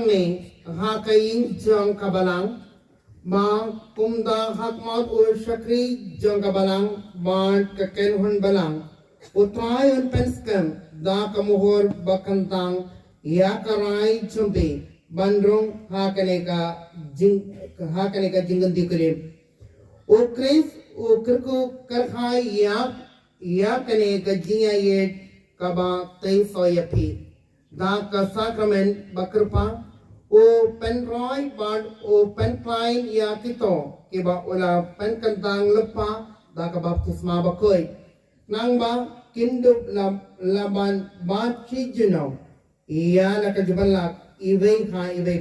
ni ha kaing jong kabalang ma kumda hak maut ul shakri jong kabalang ma kaken hun balang utrai un penskam da kamuhor bakantang ya karai chumbi bandrung ha kaneka jingan dikrim o kris o kirku karhai ya kaneka jiya ye kaba tai soyapi da ka sacrament bakrpa o penroy bad o pencline ya kito kiba ula penkantang lepa da ka baptisma bakoy nang ba kindup laban bat chijuno iya nakajubalak iway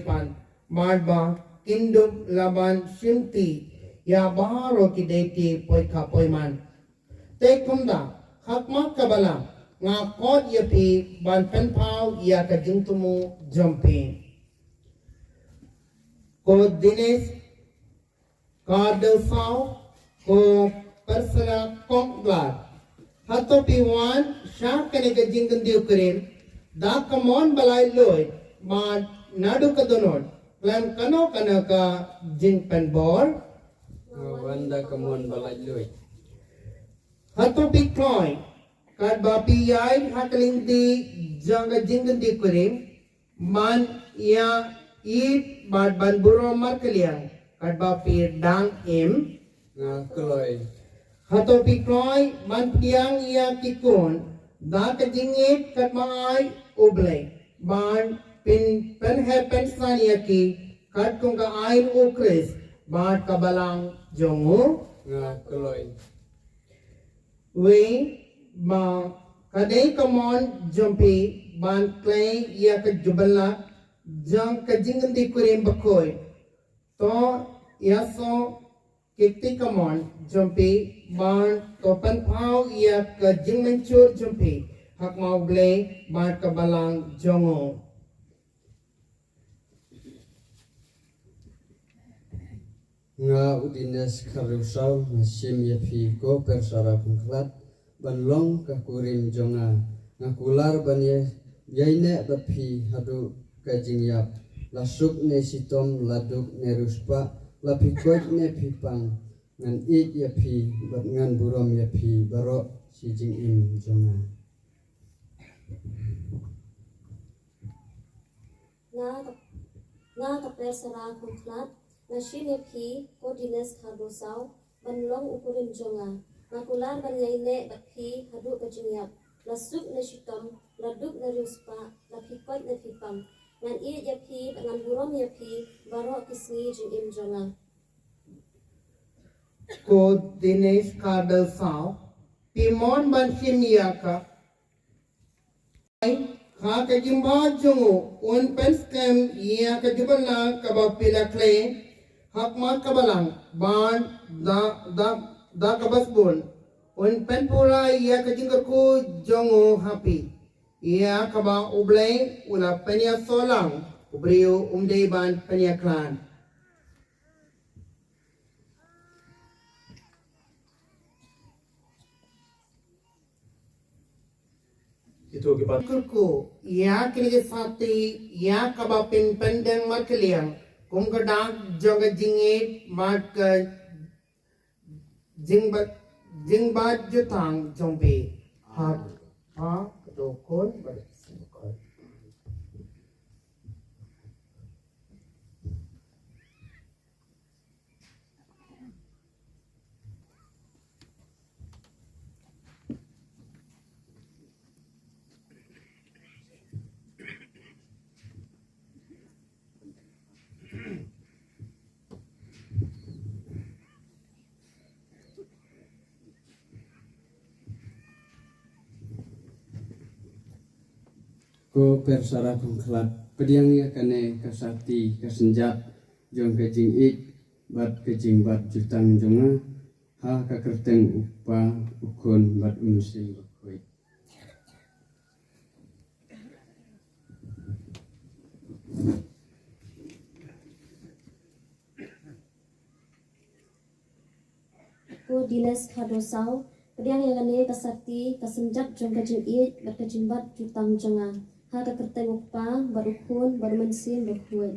pan madba kindup laban shimti ya baharo kideti poika poiman tekumda hakmak kabala nga kot yapi ban penpau ya ka jingtumu jumpi ko dinis kadasau ko persala konglar hato piwan sha kaneka jingan diukrim da kamon balai loy ma nadu kadonod plan kano kanaka jing penbor wanda kamon balai loy hato pikloy kad bapi yai hakaling di janga jingan diukrim man ya eat bad ban buro markaliang kad bapi dang im nga kloy hato pikloy man piang ya kikon da ka jingit kat maay ublay ban pen hepen sanya ki kat kung ka ain ukris ban kabalang jongo nga kloy we ma kadai kamon jumpi ban clay ya ka jubala jang ka jingan di kurim bakoy to yaso kikti kamon jumpi ban topan pau ya ka jingman chur jumpi hak mau ble ban kabalang jongo nga udinas karusau nasim yapi ko persara pungklat banlong ka kurim jonga nga kular banye yaine bapi hadu kajing yap lasuk ne sitom laduk ne ruspa lapikot ne pipang ngan ik yapi bat ngan burom yapi baro si jing im jonga nga kapesara pungklat nasim yapi ko dinas karusau banlong ukurim jonga nakular banyaine bapi hadu kajingyap lasuk na shitom laduk na ruspa lapikot na pipam ngan i yapi ngan burom yapi baro kisni jing im jonga ko dinesh kadal sao pimon ban simya ka ha ka jimba jongo on penskem ya ka jubala ka ba pilakle hakma kabalang ban da kabasbon on penpura ya ka jingar ko jongo happy ya ka ba ublay ula penya solang ubrio umdei ban penya klan itu akibat kurku ya kini sati ya kaba pin pendeng markeliang kum kadang jonga jingit mat ka jingbat jutang jompe hat ha dokon bersikon ko persara pungklat pediang ya kane kasati kasenjat jong kajing ik bat kajing bat jutang jonga ha kakerteng upa ukon bat unsin bakoi ko dinas kadosau pediang yang kane kasati kasenjak jong kajing it bat kajing bat jutang jonga haka kertengok pa barukun barumansin berkuat.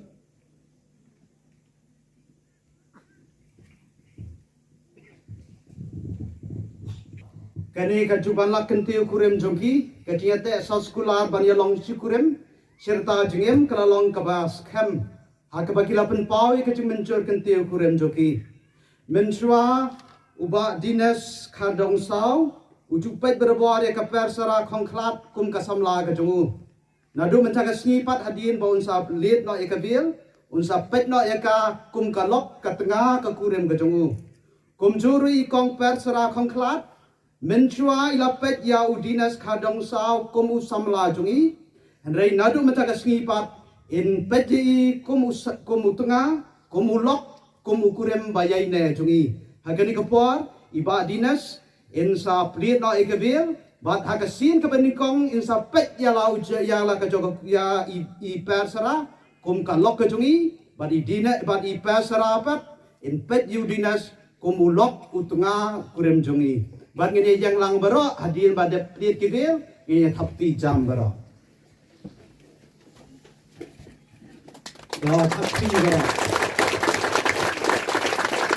Kani kajuban lak kentiu kurem jongki katiate sa skular ban yalong sikurem serta jengem kalalong kabas kem hakabakila pen pawi kacing mencur kentiu kurem jongki mensua uba dinas khadong saw ujupet berbuat ya kaper sara kongklat kum kasamla kajongu nadu mencaga snipat hadin ba unsa lit no ekabil unsa pet no eka kum kalok katengah ka kurem kajongu kum juri kong per sara kongklat Menchua ilapet ya udinas khadong saw kumu samla jungi Henry nadu mencaga snipat in peti kumu tengah kumu lok kumu kurem bayai ne jungi hagani kapor iba dinas in sa plit no ekabil bat hagasin kebenikong in sa pet ya lau ya la kajoga ya I persara kum kalok kejungi bat I dinas bat I persara pat in pet yu dinas kumu lok utunga kurem jungi Bat ngene yang lang baro hadir pada plit kibil ngene thapti jam baro. Ya thapti baro.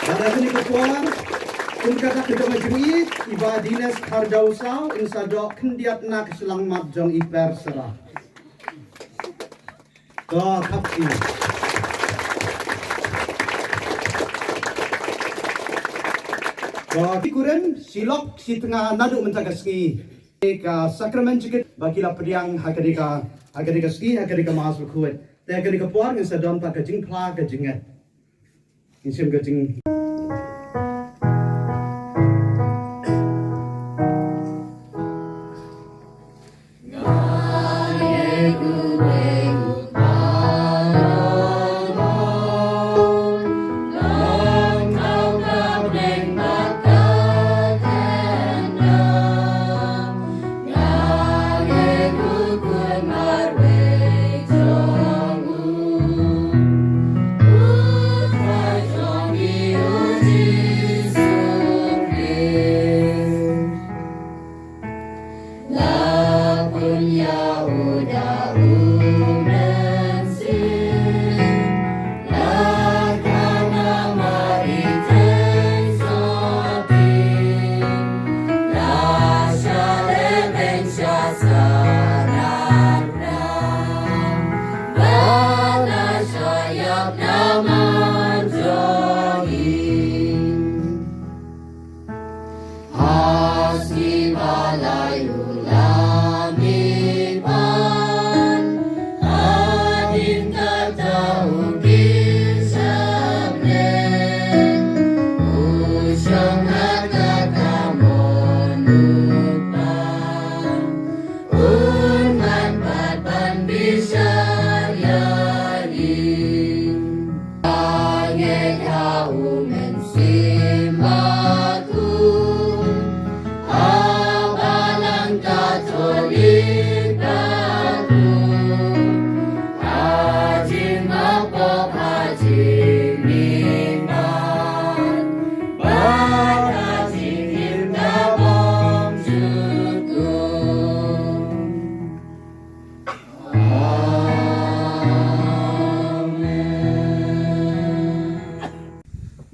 Pada sini kepuar kun kata kedong jui iba dinas khardau saw insado kendiat nak selang mat jong I persera. Ya thapti. Kurem silok si tengah nadu mencaga ski ka sakramen jikit bagilah pediang hakadika ski hakadika mas berkuat te hakadika puar ngin sadam tak kajing pla kajingat insim kajing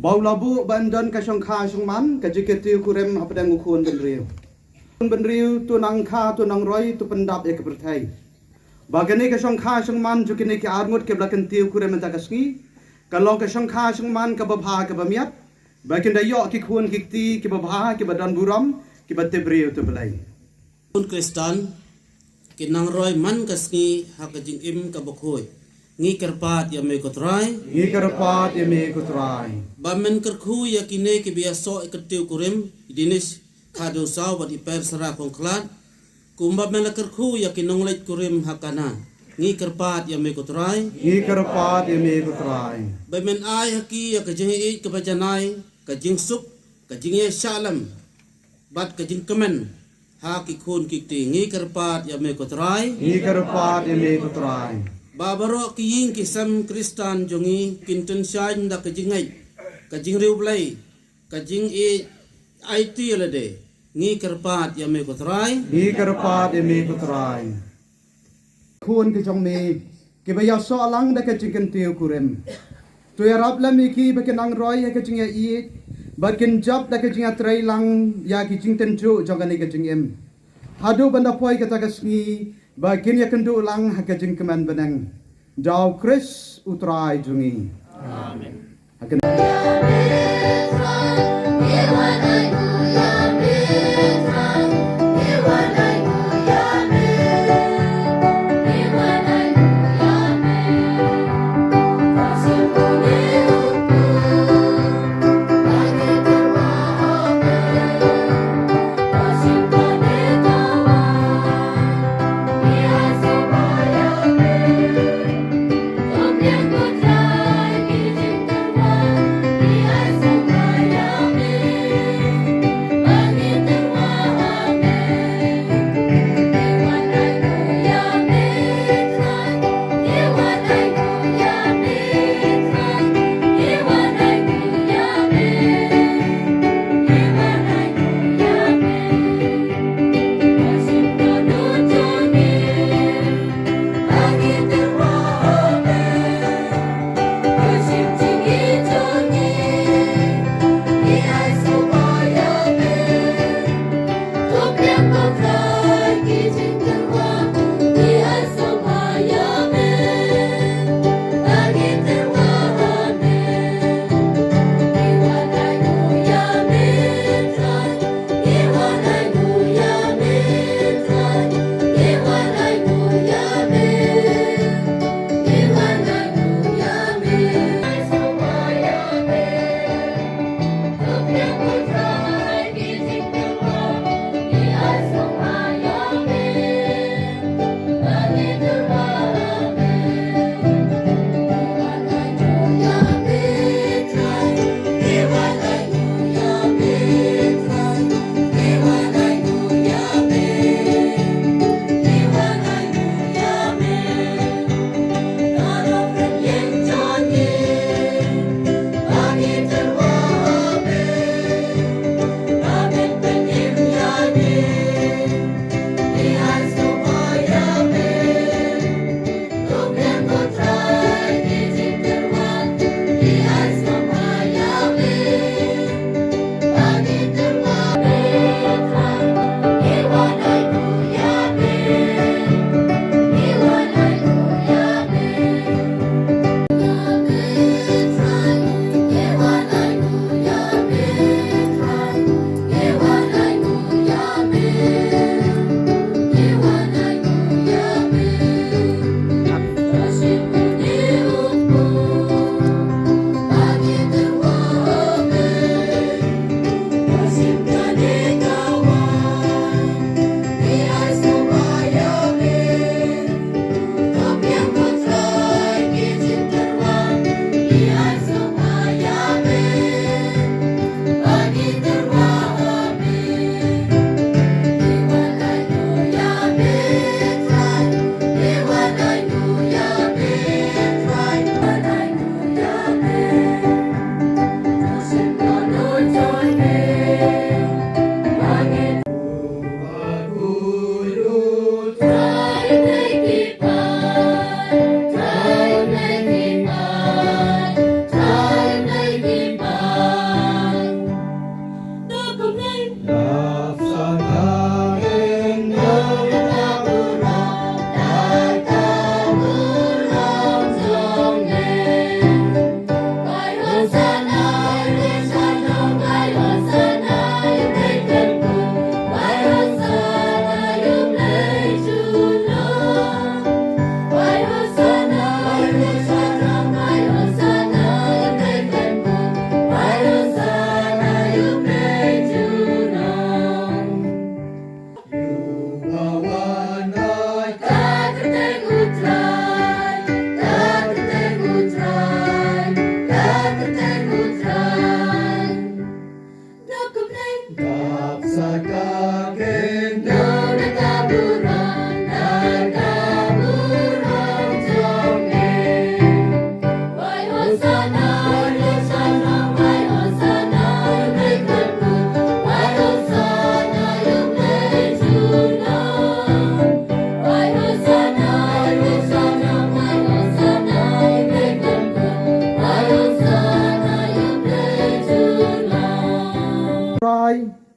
Bau labu bandan kasong kha song man kajiketiu kurem apadang ukun benriu tu nang kha tu nang roi tu pendap ek berthai bagane kasong kha song man jukine ki arngut ke blakan tiu kurem ta kasngi kalau kasong kha song man ka babha ka bamiat bakin dayo ki khun ki ti ki babha ki badan buram ki batte briu tu belai un kristan ki nang roi man kasngi hakajing im ka bokhoi ngi kerpat ya me kotrai bamen kerkhu ya kine ki biaso iketiu kurim dinis khadu saw badi per sara kongklat kumba men kerkhu ya kinonglet kurim hakana ngi kerpat ya me kotrai bamen ai haki ya kajing i kebajanai kajing sup kajing ye salam bat kajing kemen haki khun kikti ngi kerpat ya me kotrai Babaro kiying kisam Kristan jongi kinten sain da kajingai kajing riu blai kajing IT lade ngi kerpat ya me kotrai khun ke jong me ke ba ya so alang da ke chicken teu kurem tu ya rap la mi ki ba ke nang roi ya ke ching ya i ba ken job da ke ching ya trai lang ya ki ching ten chu jong ani ke ching em hadu banda poi ke ta ke sngi ba ken ya ken du lang ha ke ching keman benang Jau Chris utrai jungi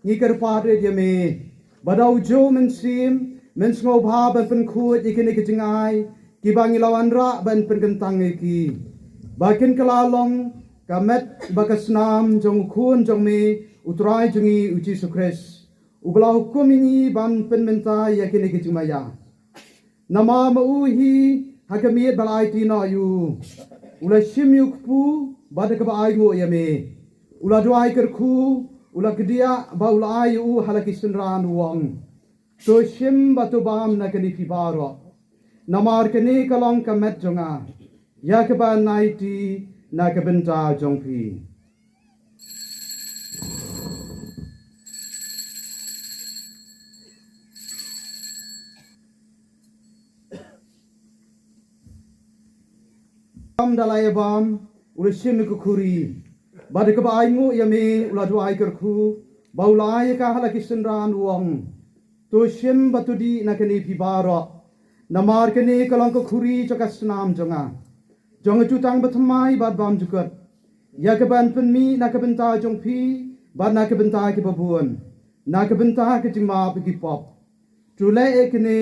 ngikar padre dia me badau jo men sim men sngo bha ban pen khut ikene ke jingai ki bangi lawan ra ban pen kentang iki bakin kelalong kamet bakasnam jong khun jong me utrai jongi uji sukres ublau kumini ban pen menta yakene ke jingmaya nama mauhi hakamiet balai tina yu ula shimyuk pu bada ka ai ngo yame ula duai kerku ula kedia ba ula ayu halaki sunran wong to shim batu bam na kani pibaro namar kani kalong kamet jonga ya ke ba naiti na ke benta jongpi dalai bam ula shim ku khuri bada ka ai ngo yame ula duai kerku ba ula ay ka halaki sunran wong to shim batu di na kani pibaro namar kani kalong ku khuri chakasnam jonga jong jutang batmai bad bam jukat ya ke ban penmi na ke benta jongpi bad na ke benta ke babun na ke benta ke jingma pigi pop tule ekne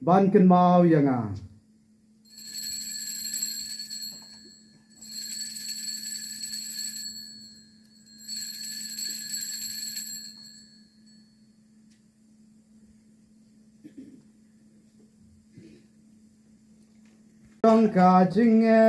ban ken mau yanga Jong ka jinge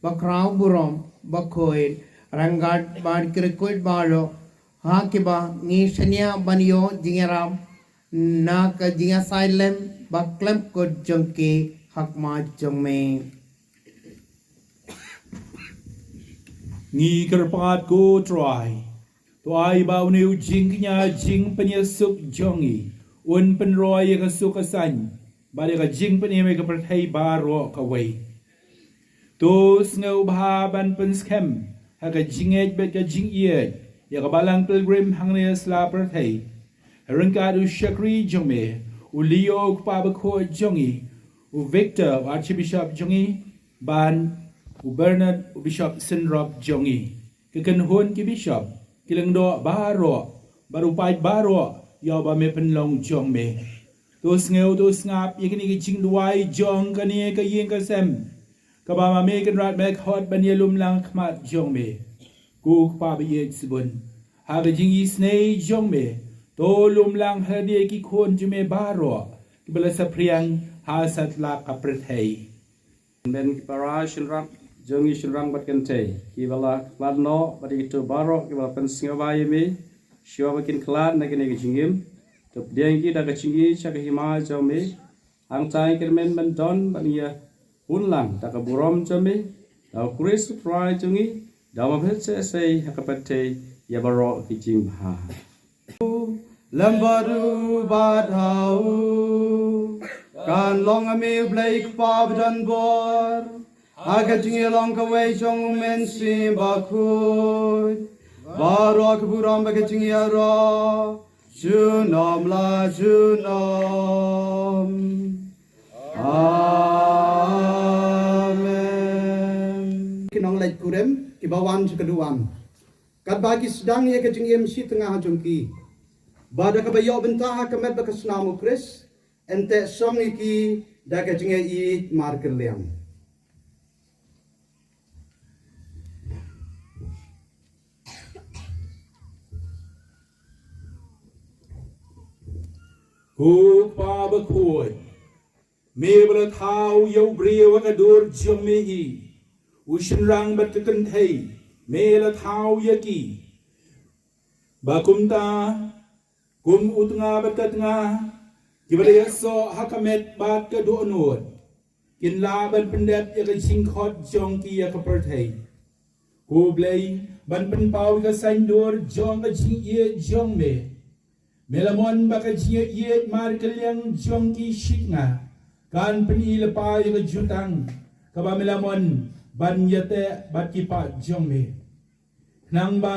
bakrau burom bakoin rangat bad kirkoit balo ha ke ba ni shania banyo jingeram na ka jinga silem baklem ko jongke hakma jongme Ngi kerpat ko try. To ay ba uniu jing nya jing penyesuk jongi. Un penroy ka sukasan. Bali ka jing penime ka perthai baro ka way. To sngo bha ban pen scam. Ha ka jingej bet ka jing ye. Ya ka balang pilgrim hangne sla perthai. Rengka du shakri jongme. U Leo pa ba ko jongi. U Victor Archbishop jongi ban u Bernard u Bishop Sinrop jongi kekan hon ki bishop kilang do baro baru pai baro ya ba me penlong jong me tos ngeu tos ngap yakini ki jing duai jong kani ka yin ka sem ka ba ma me kan rat me khot ban ye lum lang khmat jong me ku pa ba ye sibun ha ga jing yi snei jong me to lum lang ha de ki khon ju me baro ki bala sa priang ha sat la ka prethei Ben para shinrap jongi shinrang bat kente ki bala kladno badi to baro ki bala pen singawa yemi shwa bakin klad na kene jingim to diangi da kachingi chaka hima jome ang tai kermen ban don bania unlang da ka burom jome da kuris try jongi da ma phet se sei hakapate ya baro ki jing ha Lambaru badhau kan long ame blaik pab dan bor aga jinge long ka wei jong men sim bakut baro ka buram ba jinge ra junom la junom amen kinong lai kurem ibawan keduan kat bagi sedang ye ka jinge msi tengah jongki bada ka bayo bentah ka met ba kasnamu kris ente song iki da ka jinge I marker liam ku pa ba khoi me bala thau yo bria wa ka dur jom me hi u shin rang bat kan thei me la thau ya ki ba kum ta kum utnga bat ka tnga ki bala ya so hakamet bat ka do nod kin la ban pendet ya ka sing khot jong ki ya ka per thei ku blai ban pen pau ka sain dur jong ka jing ye jong me Melamon baka jiet yet mar kaliang jong ki shikna. Kan penilapa yang jutang. Kaba melamon ban yate bat kipa jong me. Nang ba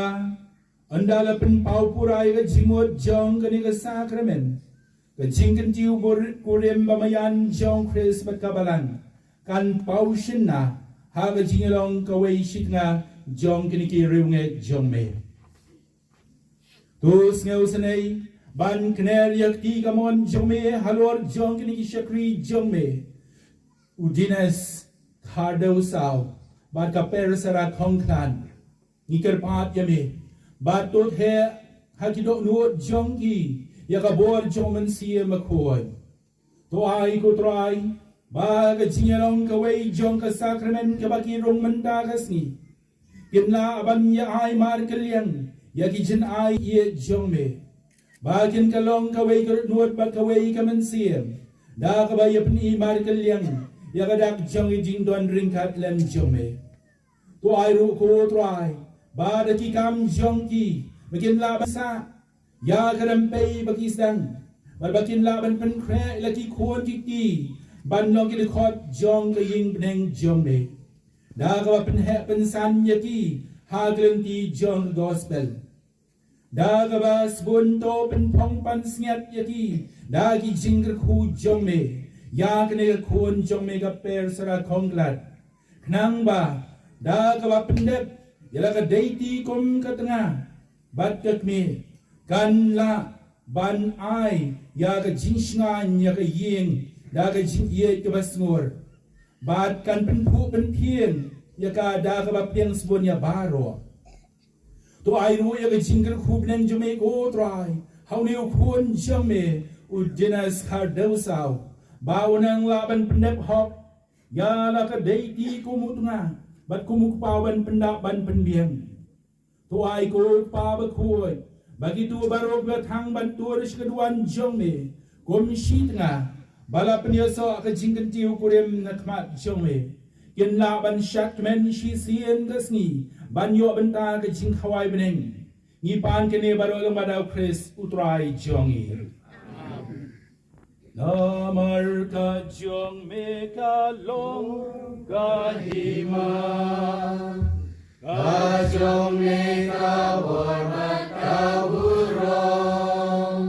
andala pen pau purai ka jimot jong kani ka sakramen. Ka jingkan tiu kurem bamayan jong kres bat kabalan. Kan pau shinna ha ka jingalong ka wei shikna jong kani ki riunge jong me. Tus ngau sanay ban kner yak ti kamon jome halor jong kini ki shakri jome udines khardau saw bat ka per sara khongklan nikar pat yame bat tot he hakido nuot jong ki yakabor jomen sie makhoy to ai ko try ba ka jingalong ka wei jong ka sakramen ka baki rong manda kasni kinla aban ya ai mar kaliang yaki jin ai ye jome Bakin kalong kaway nuot ba kaway kamansiyem. Da kabaya pni mar kalyang. Yakadak jong ijing don ringkat len jome. Tu ay ru ko try. Ba da ki kam jong ki. Bakin laban sa. Ya karampay bakisang. Bakin laban pen kre laki kuon ki. Ban long ki dekot jong kaying peneng jome. Da kabaya pen san yaki. Haglen ti jong gospel. Dagabas bunto penpong pansnyat yaki dagi jingger ku jome ya kene kun jome ga per sara konglat knang ba dagaba pendep yala ka deiti kom ka tengah bat kakme kan la ban ai ya ka jinsngan ya ka ying daga jing ye ka basngur bat kan penpu penpien ya ka dagaba piang sbon ya baro to ai ru ya jingger khub nang jome ko try how ne khun jome udinas khardau saw bawanang laban pendep hop ya la ka deiti kumutunga bat kumukpawan pendaban penbiang to ai ko pa ba khoi bagi tu barok ga thang ban turis keduan jome komisi tengah bala penyasa ka jinggen tiu kurem nakmat jome kin laban shakmen shi sien gasni banyo benta ke jing khawai beneng ni pan kene barolong badau kris utrai jongi namar ka jong me ka long ka hima ka jong me ka warmat ka urong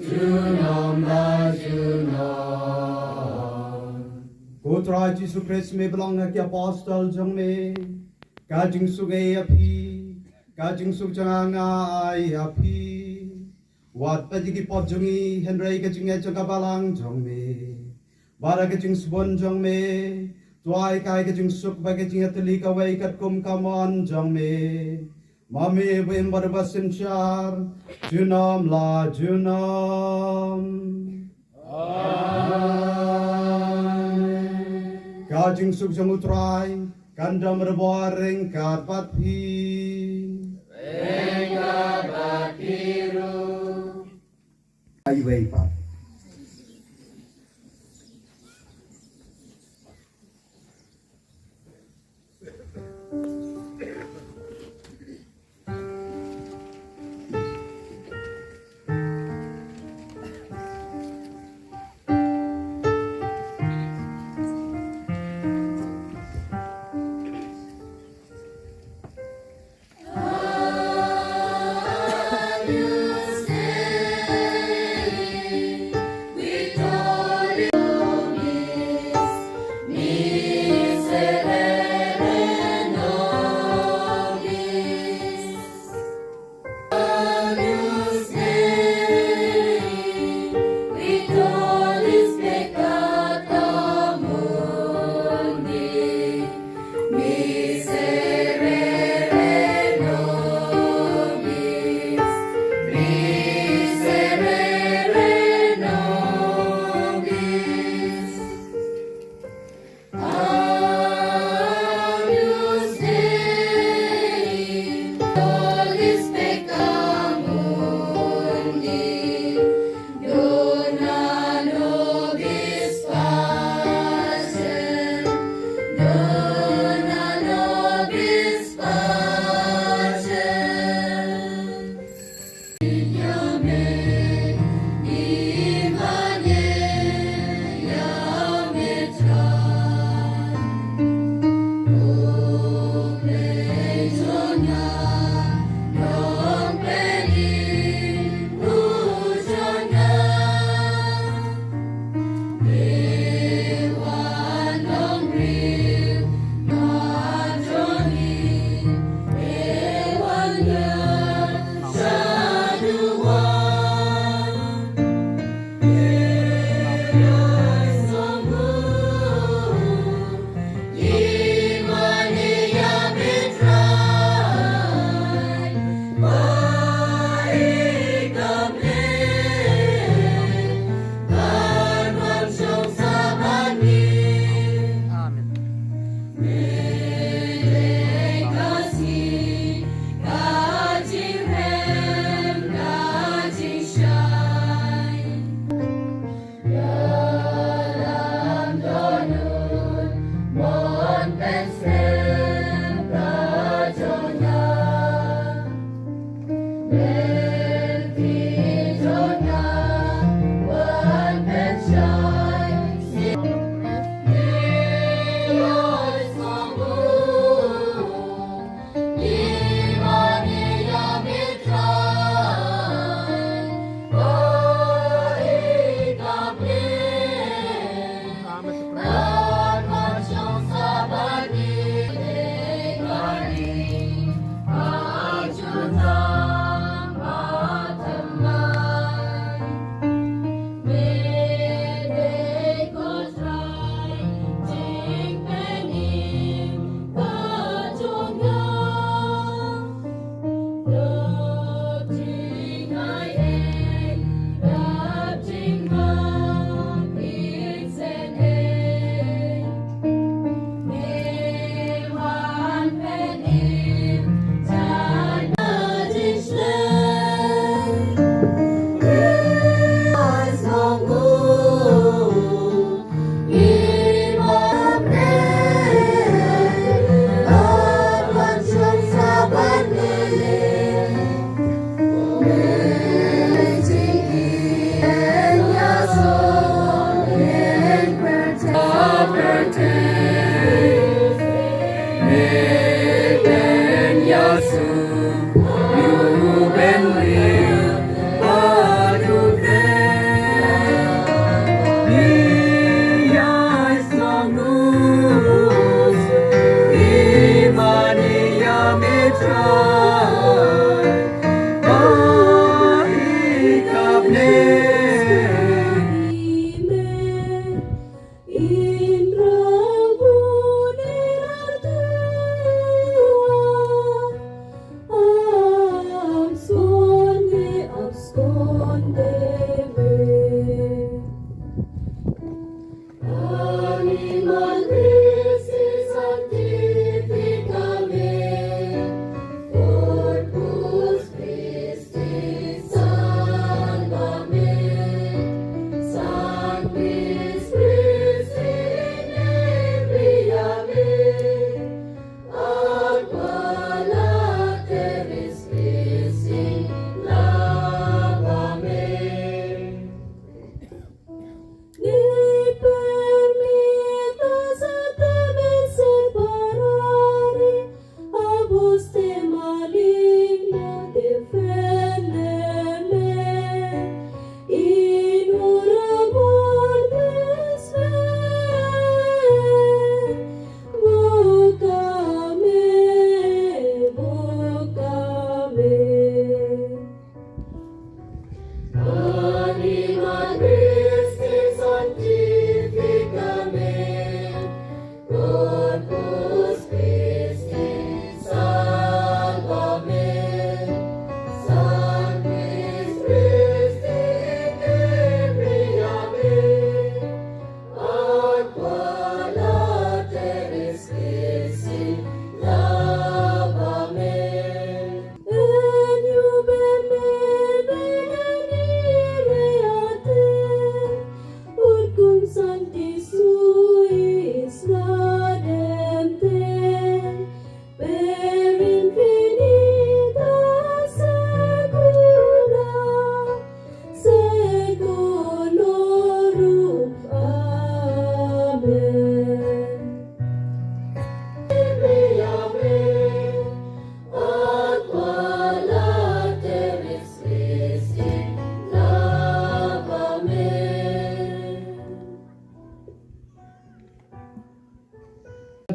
junom na junom Putra Yesus Kristus me belong ke apostol jong me Kajing sugai api, kajing sukjanga ai api. Wat pajigi pot jongi, Henry kajing echo kabalang jong me. Bara kajing subon jong me, tuai kai kajing suk ba kajing atli kawai kat kum kamon jong me. Mami bim barbasin char, junom la junom. Amen. Kajing suk jong utrai. Kandam berboring karpat pi Rengkapat biru Ayu baik pak Amen.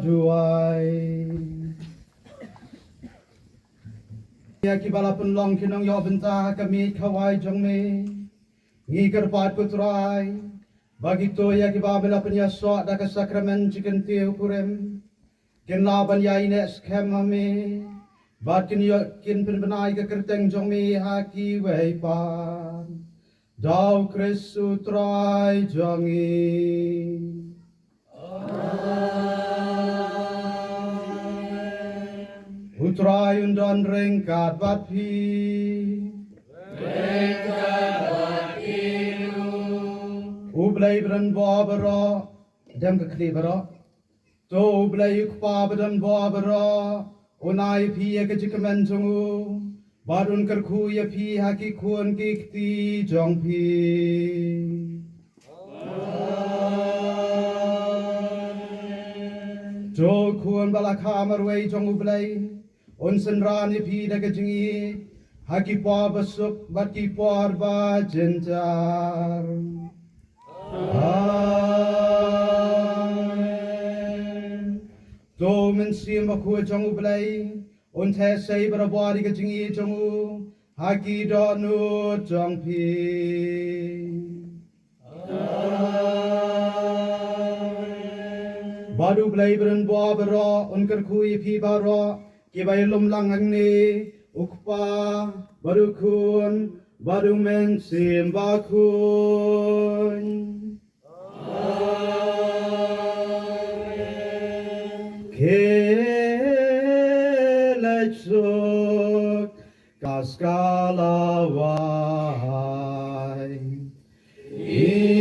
duai ya kibala penlong kinong yo benta kami kawai jong me ngi kerpat putrai bagi to ya kibabela penya so da ka sakramen chicken tiu kurem ken laban ya ine skem ame bat kin yo kin pen benai ka kerteng jong me ha ki wei pan dau Kristu trai jongi Utrai undan rengkat bat pi Ublay bran babara dem ka kli bara to ublay ukpa badan babara onai pi ka jikamen jongu barun kar khu ya pi ha ki khun ki kti jong pi to khun bala khamar wei jong ublay on san ran ya pi da ka jingi ha ki pa basuk bat ki par ba jentar Amen. Do men sim ba khu jong ublay on the sei bara bari ka jingi jongu haki do nu jong pi Badu blay bran bo bara on kar khu pi bara ki bai lum lang ang ni ukpa badu kun badu men sim ba kun Keletsuk kaskalawai Israel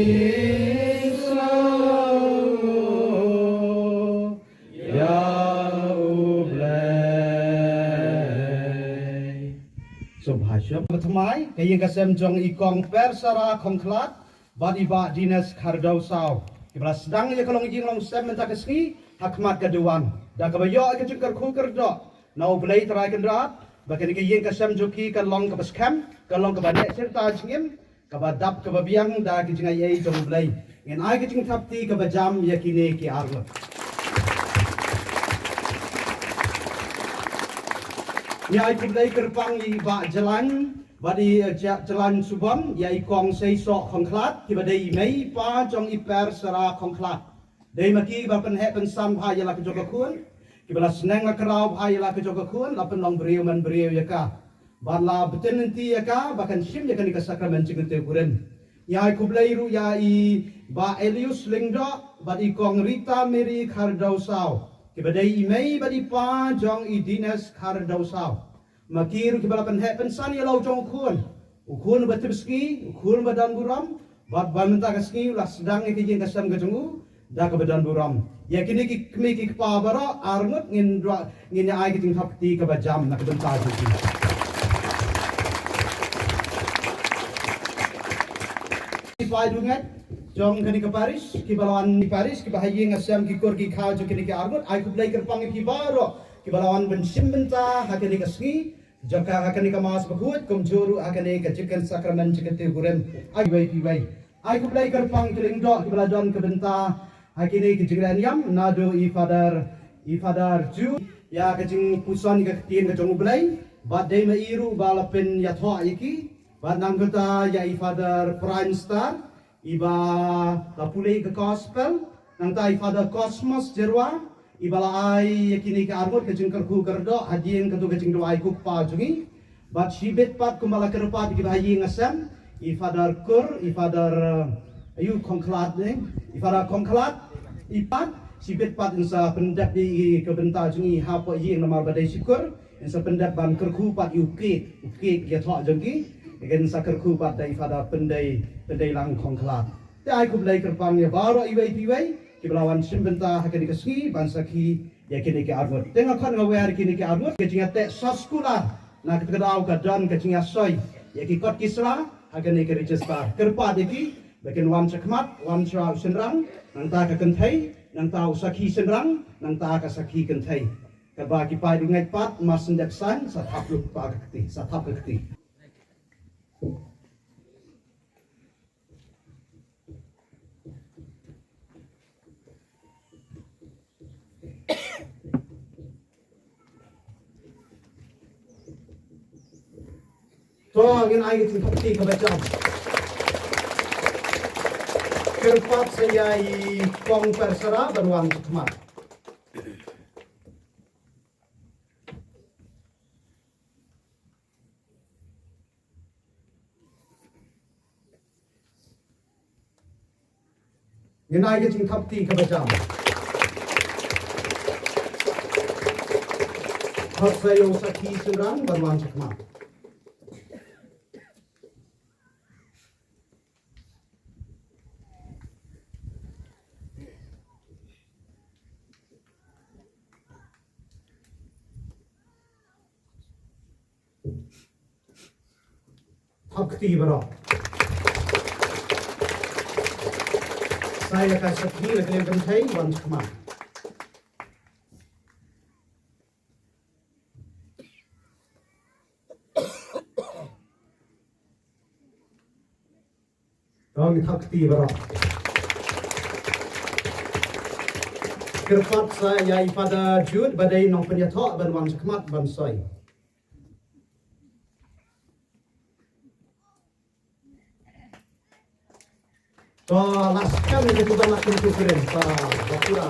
ya ublay Subhasyam Matamai kaya kasem jong ikong persara kongklat badi ba dinas kardau saw Kibra sedang ya kalong jing long sem mentak keski hakmat kaduan da kabayo ke cukar khu kerdo nau blai trai kendrat bakan ke yeng kasam joki kan long ke baskam kan long ke banek serta jingim ke badap ke babiang da ke jingai ai jong blai ngen ai ke jing thapti ke bajam yakine ki arlo ya ai ke blai kerpang i ba jalan badi jalan subam ya i kong sei sok khongklat ki badai mei pa jong i per sara khongklat Dei maki ba pen he pen sam ha yala ke joka kun ki bala seneng la kerau ha yala ke joka kun la pen long beriu man beriu ya ka ban la beten nanti ya ka bahkan sim ya kan ka sakramen jingan te kuren ya ku blairu ya i ba Elius lingdo ba di kong Rita Mary khardau saw ki ba dei mei ba di pa jong i dinas khardau saw maki ru ki bala pen he pen san ya lau jong kun ukun ba tibski ukun ba dan buram bat ban ta kaski la sedang ke jing kasam ke jongu da ka badan buram ya kini ki kmi ki pa bara arnut ngin dra ngin ai ki ting thapti ka bajam na ka dan ta ji ki pai dungat jong kani ka Paris ki balawan di Paris ki bahayi ngasam ki kor ki kha jo kini ki arnut ai ku blai kerpang ki baro ki balawan ben simbenta ha kini ka ski jaka ha kini ka mas bakhut kum juru ha kini ka chicken sakramen chicken te gurem ai bai pi bai ai ku blai kerpang ki ling do ki balajon ka benta Hakini kejingran yam nado ifadar ju ya kejing pusan ke tien ke jong ublai bad dei mairu balapen ya thoa iki bad nangkota ya ifadar prime star iba lapulei ke gospel nang ta ifadar cosmos jerwa ibala ai yakini ke arbot kejing kerku kerdo hadien ketu kejing do ai kupa jungi bad shibet pat kumbala kerpat ki bahayi ngasam ifadar kur ifadar ayu kongklat ne ifara kongklat ipat sibet pat insa pendap di kebenta jungi hapa yi namar badai syukur insa pendap ban kerku pat uke ya thok jengki igen sa kerku pat dai ifada pendai lang kongklat te ai ku blai kerpang ya baro iwai piwai ki belawan simbenta hakani keski ban sakhi ya kini ke arvot tengok kan ngawer kini ke arvot ke jinga te saskula na ketadau ka dan ke jinga soy ya ki kot kisra hakani ke register kerpa deki Bagian wan cakmat, wan cakap senrang, nang ta ka kentai, nang ta usaki senrang, nang ta ka saki kentai. Kaba kipai dungai pat mas sendek san, satap luk pa kekti, satap kekti. to ngin ai tin thok ti ka ba cham kerpat saya i kong persara banwan khmat ngin ai tin thok ti ka ba cham thok saya sakhi surang banwan khmat Hakti bro. Saya kasih kiri ke yang penting wan kema. Dong hakti bro. Kerpat saya pada jud badai nong penyatok ban wan kemat ban soy. So, laskan itu kita nak kumpulkan. So, bakura.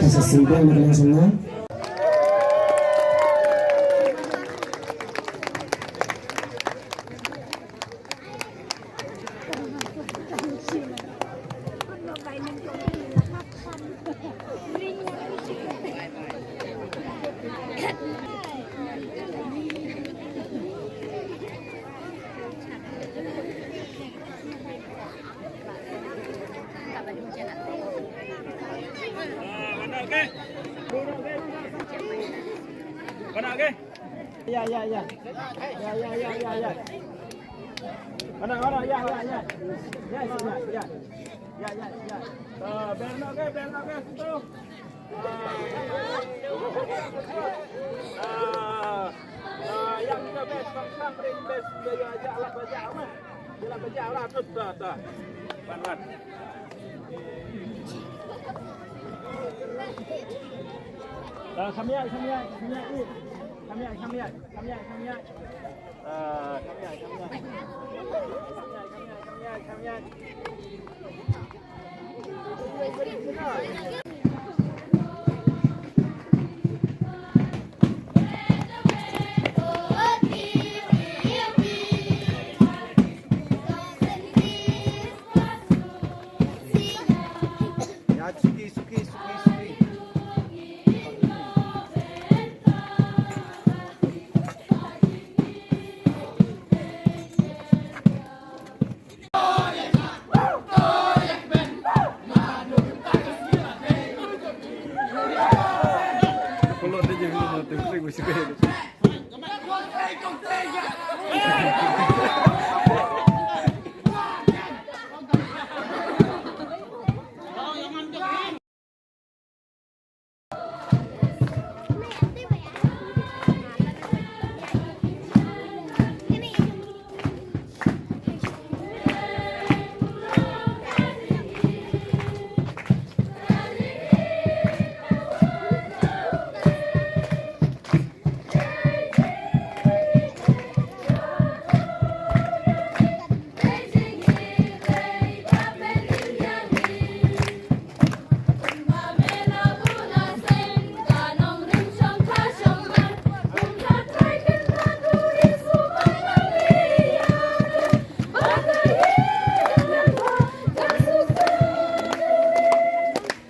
Saksikan mereka semua. Mana ke? Ya. Ya. Mana ya. Ya. Berno ke situ. Yang ke best sampai best dia ajaklah bajak mah. Dia bajaklah terus dah. Pan. Kamiak. Kamiak. Ya, suki, suki, suki, suki.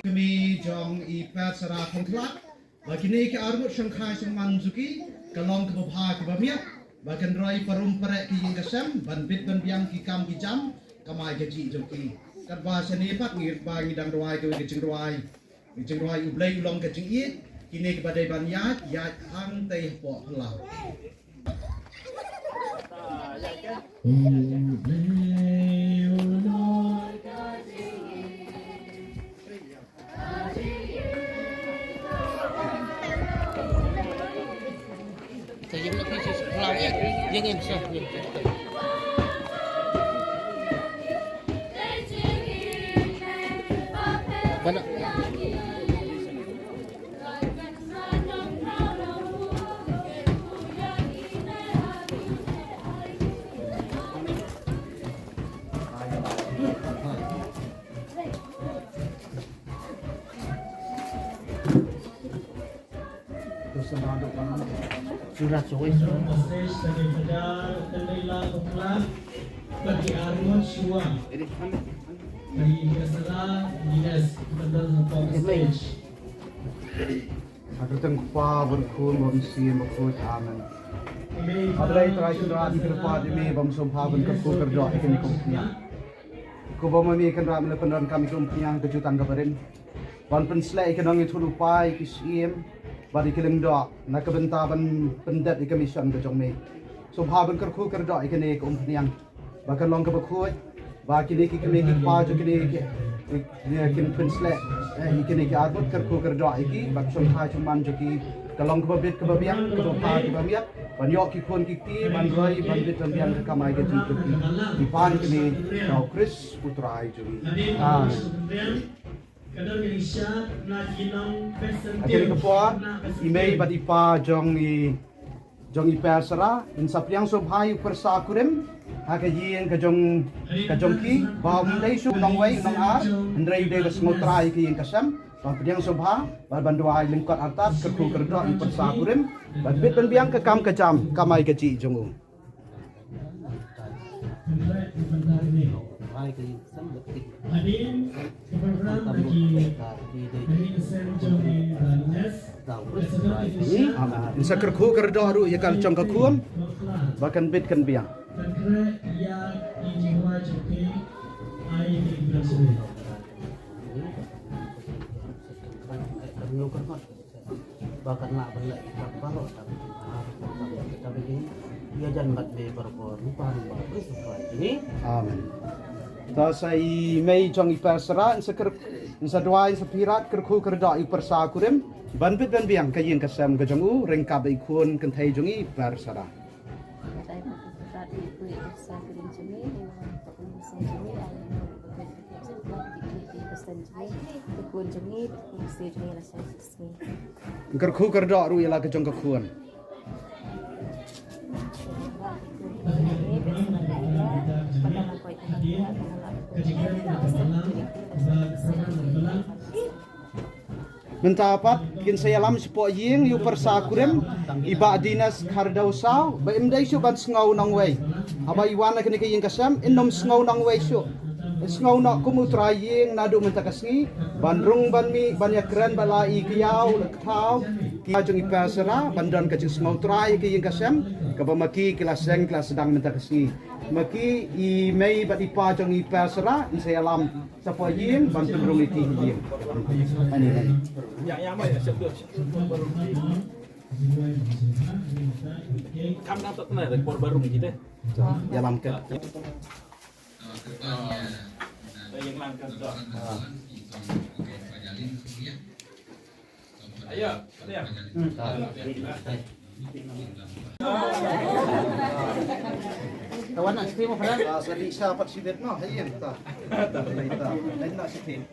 Kami jong I persara kongklak. Bagini ke armut Shanghai Sengman Zuki. Kalong kebabha kebamia. Bagan roi parum perek ki yingasam. Ban bit ban biang ki kam ki jam. Kamai gaji joki. Kat bahasa nepat ngir ba ngidang roi ke gejeng roi. Gejeng roi ublai ulong gejeng I. Kini ke badai ban yat. Yat hang teh po pelau. bagi Armon Shua bagi Biasara Dinas Pendal Top Stage. Aku tengkupa berkun bamsi berkun aman. Adalai terakhir sudah di kerja di me bam sompha ban kerja kerja ikan kompnya. Ko bam me ikan ram le pendan kami kompnya kejutan kabarin. Ban penslai ikan ang itu lupai kisim. Badi kilim doa nak kebenta ban pendat ikan mission ke jong me. Sompha ban kerja ikan kompnya. Bahkan long kebakut. Baki ni kita ni pa jo kini kin penslai ikan ni arbut kerja iki bak sompha cuman joki kalong kebabit kebabian kebapa kebabian banyak kikon kiki bandroi bandit bandit kamai ke jitu dipan kini kau Chris putra itu Kadang Indonesia nak jinong akhirnya kepuat email badipa jong i persara insapriang sobhai persa kurem hakayin kajong ki bawang dai su nong wai nong ar ndrai de smotrai ki kasam Padiang sobha, bandua lingkot atas kerku kerja i persa kurem, bit biang ke kam kejam kamai keci jongu. Adin program bagi Insa kerku kerja ru ya kal jong kakum, bahkan bit kan biang. Bahkan nak balik berapa lo tapi ini dia jangan buat be berkor lupa ini Amin. Tasai mei jong i persara insa dua insa pirat kerku kerja i persa kurem banbit ban biang kayin kasam gajongu rengkap ikun kentai jongi persara. Kerku kerja ru ialah kejong kekuan. kejikan berkesalam berkesalam berkesalam Mentapat kin saya lam sepo ying yu persa kurem iba dinas kardau sau ba imdai su ban ngau nang wei aba iwana kini ke ying kasam inom ngau nang wei su ngau nak kumu traying nadu mentakasngi bandrung banmi banyak keren bala i kiyau lek tau ki ajung ipasara bandan kacing ngau tray ke ying kasam ka maki kelas seng kelas sedang mentakasngi maki i mei bat ipa jong ipasara in saya lam sepo ying ban pendrung iki ying ani Yang apa ya? Kamu nak tak kenal rekor baru ni kita? ya lam ke Yang langkah dah. Ayo, ada. kawan nak sini mau padahal sadi siapa sibet no hayem ta ta lain nak sini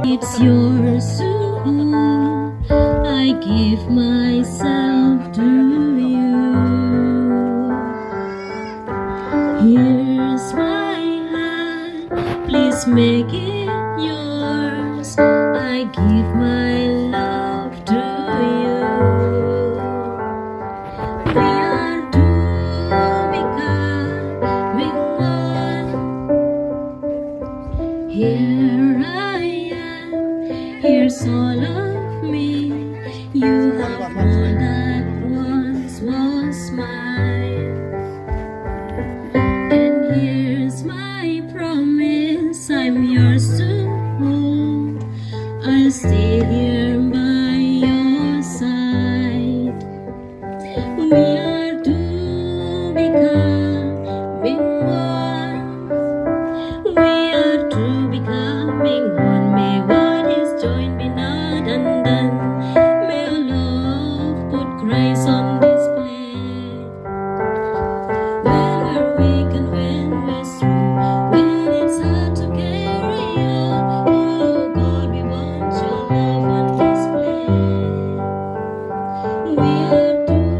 It's yours soon. I give myself to you. Here's my hand. Please make it yours. I give my love to you. We are two becoming one. Here I am, here's all of me. You have all that once was mine. And here's my promise, I'm yours to hold. I'll stay here by your side. We are two becoming one. We are two becoming one. May what is joined be not undone. May our love put Christ on display. When we're weak and when we're strong, when it's hard to carry on, oh God, we want your love on display. We are two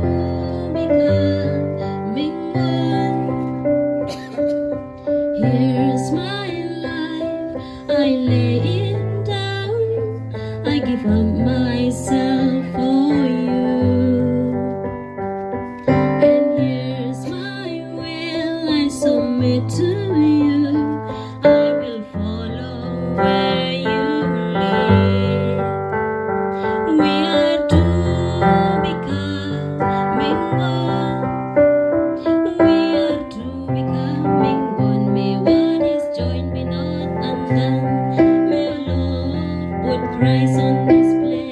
becoming one. Here's my life, I lay it down. I give up myself for you. And here's my will, I submit to you. I will follow where you lead. We are two becoming one. We are two becoming one. May what is joined be not undone. May our love put Christ on display.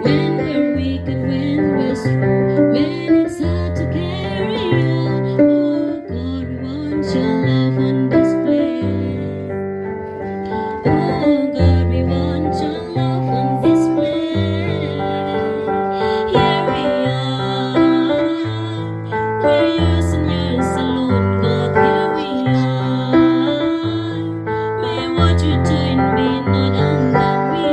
When we're weak and when we're strong, when it's hard to carry on, oh God, we want your love on display. Oh God, we want your love on display. Here we are, we're yours and yours alone, God. Here we are. May what you're doing be not undone. We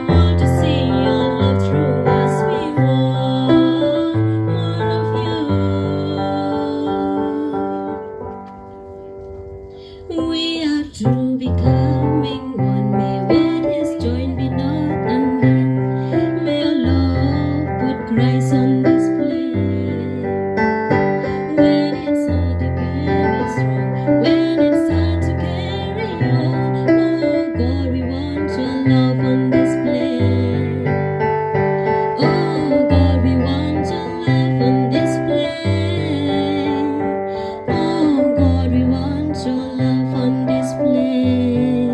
want to see your love through us. We want more of you. We are two becoming one. May what is joined be not undone. May our love put Christ on display. When it's hard to carry strong, when it's hard to carry on, oh God, we want your love on display. Oh God, we want your love on display. Oh God, we want your love on display.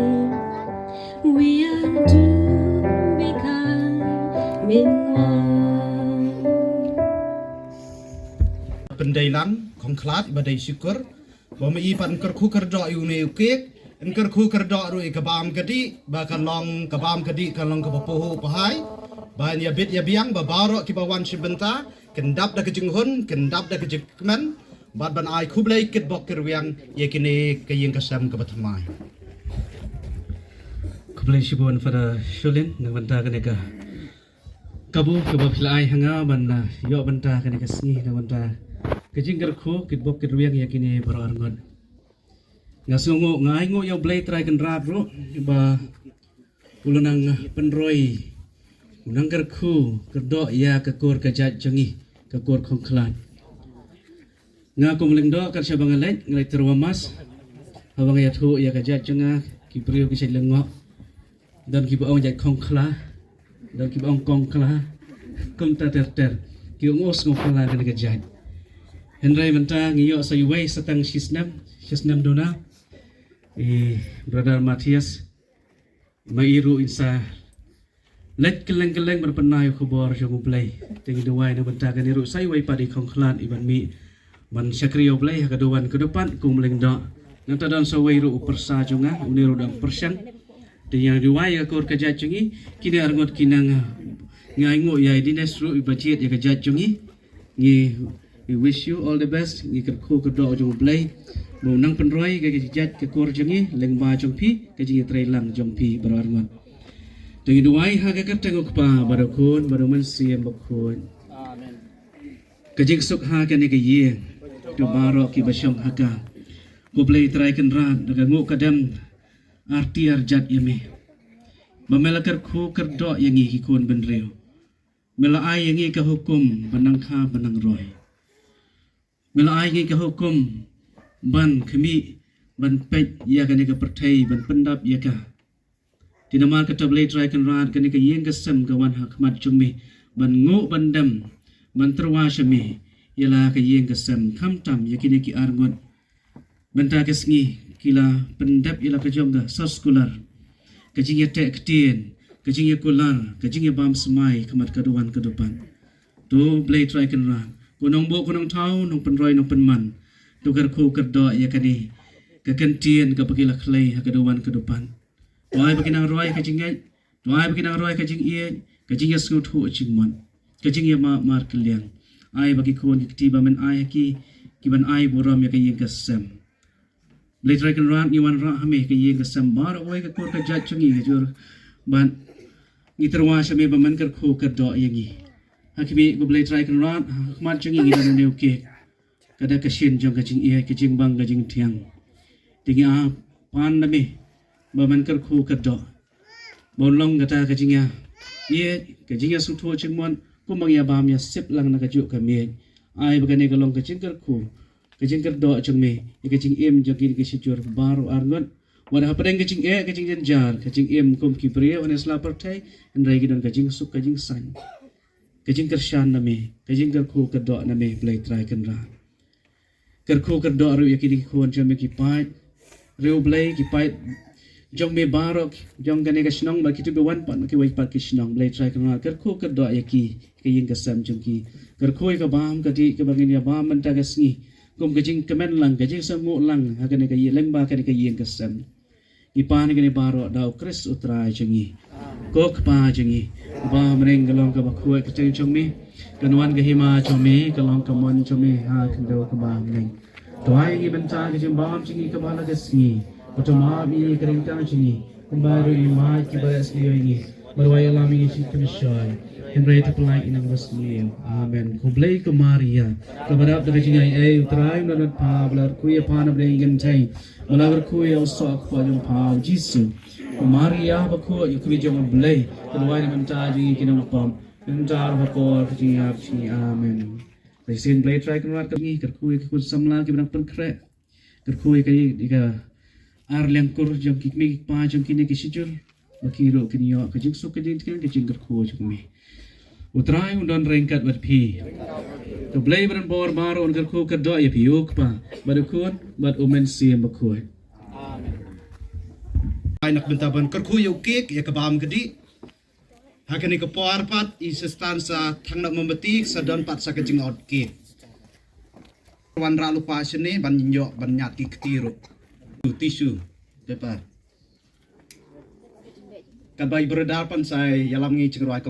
We are two becoming one. pendailan kongklat ibadai syukur bahwa ipan kerku kerja iune ukek en kerku kerja ru ikabam kedi bakal long kabam kedi kalong kapoho pahai ban ya bit ya biang babaro ki bawan sibenta kendap da kejinghun kendap da kejikman bad ban ai khublei kit bok kerwiang yakini kayeng kasam kabatmai khublei shibon pada shulin nang banta kaneka kabu kabapilai hanga banna yo banta kaneka sni nang banta kajing kerkhu kit bok kerwiang yakini baro arngon ngasungo ngaingo yo blei try kan rap bro ba ulunang penroi unang kerkhu kerdo ya kekor kajat jongi kekor khongklan nga kumling do kan syabang alai ngalai terwamas hawang ya thu ya kajat jonga ki priyo ki sai lengo dan ki baong jat khongkla dan ki baong kongkla kum ta ter ki ngos ngokla kan kajat henrai menta ngiyo sai wei satang shisnam dona brother Matthias mairu insa let keleng berpenai khubor jogu play tinggi duai na benta kan iru sai wai padi khongklan iban mi man syakriyo play hakaduan ke depan kumling do nanta dan sawai ru persa jonga uniru dan persang yang duai akor kajat jongi kini arngot kinang ngaingo ya dines ru ibajit ya kajat jongi we wish you all the best ngi kerku kedo jogu play mau nang penroi ke kajat ke kor jongi lengba jongpi ke jingi trailang jongpi berarngot dengan duai haga ketengok pa barakun baruman siam bakun amen kajik suk ha kan ke ye tu barok ki basyong haga ko play try kan ran daga nguk kadam arti arjat yeme mamelakar khu kerdo yangi ki kun benreu mela ai yangi ka hukum banang kha banang roy mela ai yangi ka hukum ban khmi ban pet ya kan ke perthai ban pendap ya ka tinamar ka tablay try kan ran kan ka yeng kasam gawan hakmat chumi ban ngo bandam ban terwa shami yala ka yeng kasam khamtam yakini ki arngot banta kasngi kila pendap yala ka jongga soskular ka jingya tek tien ka jingya kular ka jingya bam semai khamat kaduan ke depan tu play try kan ran kunong bo kunong tau nong penroy nong penman tukar khu kerdo yakani ka kentien ka pakila klei hakaduan ke depan tuai baginang roy kajing ai tuai baginang roy kajing ie kajing ya skut hu ching mon kajing ya ma mar kaliang ai bagi kon ki tiba men ai ki ban ai boram ya kayeng kasam later kan ran iwan ra hame kayeng kasam bar oi ka kor ka jat chungi jur ban ngiterwa shame ba man kar khu ka do yangi hakimi go later kan ran khmat chungi ngi dan neu ke kada kashin jong kajing ie kajing bang kajing tiang tingi a pan nabe baman kar khu kaddo bolong kata kajingya ye kajingya sutho chingmon kumang ya bam ya sip lang na kaju kami ai bagane kalong kajing kar khu kajing kar do chungme kajing em jogin ke sijur baru arngot wada hapadeng kajing kajing janjar kajing em kum kipriye wan isla partai andrai gidan kajing suk kajing san kajing kar shan name kajing kar khu kaddo name play try kan ra kar khu kaddo ru yakini khon chame ki pai reu play ki pai jong me barok jong gane ka snong ba kitu be wan pan ki wai pa ki snong blai try kan kar khu ka do ya ki yin ka sam jong ki kar khoi ka bam ka di ka bangin ya bam man ta ka sngi kum ka jing kamen lang ka jing samu lang ha gane ka yi leng ba ka ka yin ka sam i pa ni gane baro dau kris utrai jangi kok pa jangi ba mreng galong ka ba khoi ka chang jong me kanwan ka hima jong me kalong ka mon jong me ha kan do ka ba mreng toai gi ban ta ka jing bam jingi ka ba la ka sngi Utama mi kerintang sini kembali lima kibalas liyo ini berwaya lami isi kemisai Henry terpelai inang wasliyo Amen Kublai ke Maria kepada dari jingai utrai menurut pa belar kuya pa na beli gentai belar kuya usok pa jom pa Jisu Maria baku yukri jom belai berwaya menta jingi kinang pam mentar bakor jingai sini Amen Resin belai try keluar kami kerkuy kekut samla kibenang penkrek kerkuy kali diga arliang kur jong kikmi pa jong kini kisijur makiro kinyo kajing suk kajing kajing kerku jong mi utrai undon rengkat bat pi to blay beran bor baro on kerku kerdo ya pi yok pa badukun bat umen siam bakoi ai nak bentaban kerku yo kek ya kabam gedi hakani ke por pat i stansa thang nak membeti sadon pat sa kajing out kek wan ra lupa sene ban nyo ban nyat ki ketiru tisu paper kabai beredar pan saya yalam ngi cengruai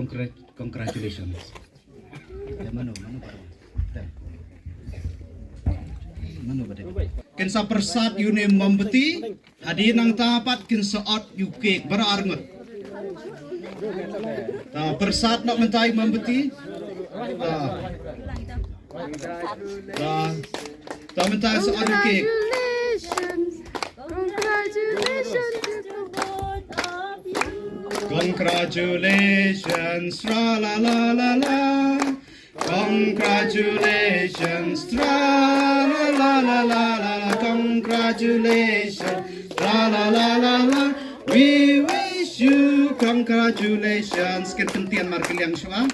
congratulations ya mano Kinsa persat yune membeti hadi nang tapat kinsa ot yuke berarngut. Ta persat nak mentai membeti. Ta mentai sa ot yuke. Congratulations, tra la la la la. Congratulations, tra la la la la la. Congratulations, tra la la la la. We wish you congratulations. Kententian markiliang semua.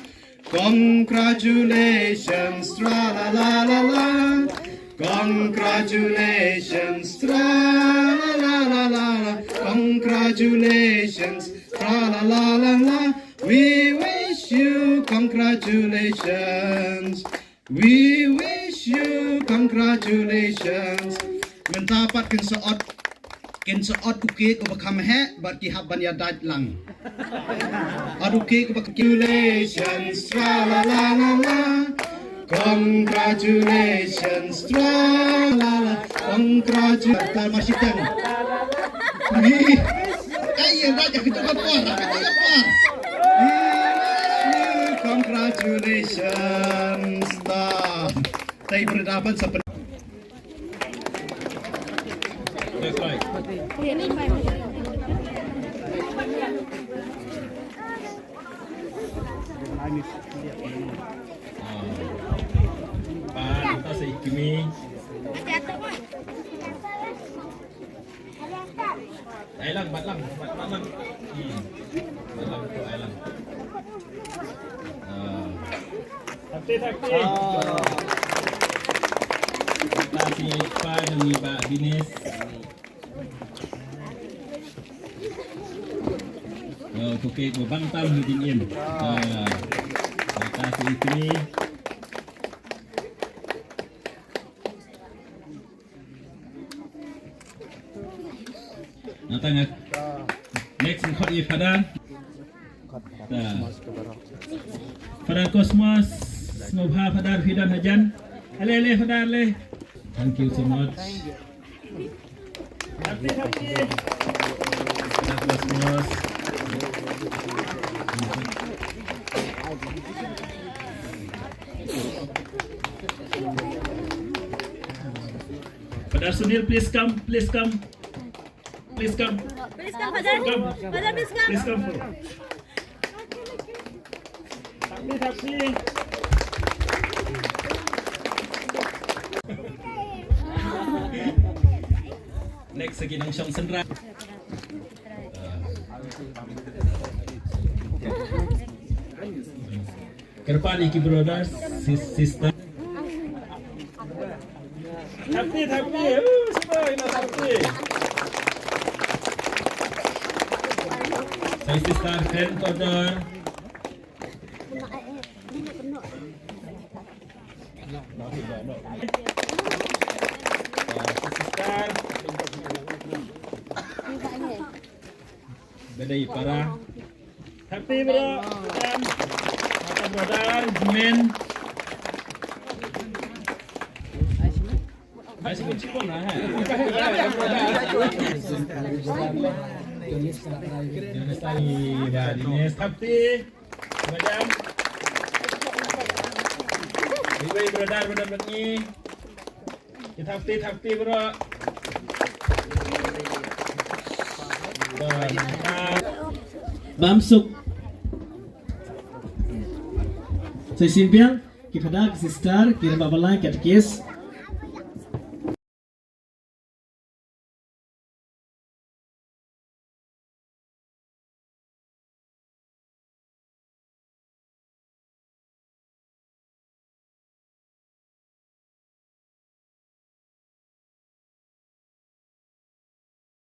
Congratulations, tra la la la la. Congratulations, tra la la la la. Congratulations, tra la la la la. We wish you congratulations. We wish you congratulations. Mendapat kinsaot uke ko bakam he bat ki haban ya daj lang. Aduke ko congratulations, tra la la la la. Congratulations, tra la la. Congratulations, masitan. Ayo raja kita apa? Congratulations, dah. Tay berdapat seperti. That's right. Kita seikimi. Ailang, batlang. Batlang tu ailang. Takti. Kasih Pak demi Pak Dinis. Tukik berbangtam hidin in. Kasih ini. Natang next khot i Fadar. Fadar Cosmos Ngobha Fadar Fidan Hajan. Ale Fadar le. Thank you so much. Happy. Cosmos. Fadar Sunil, please come. Please come, Fadar. Fadar, please come. Happy. Next lagi nang Syong Senra. Kerpan Iki Brothers, sister. Happy. Semua ini happy. Saya sister grand order. Sister. Bedai para. Happy bro. Mata brother, men. Masih kucing lah. Jonis lagi, Dinis Happy. Macam. Ibu brother ni. Kita happy bro. Bamsuk. Saya simpiang, kita dah sister, kita babalai katekis.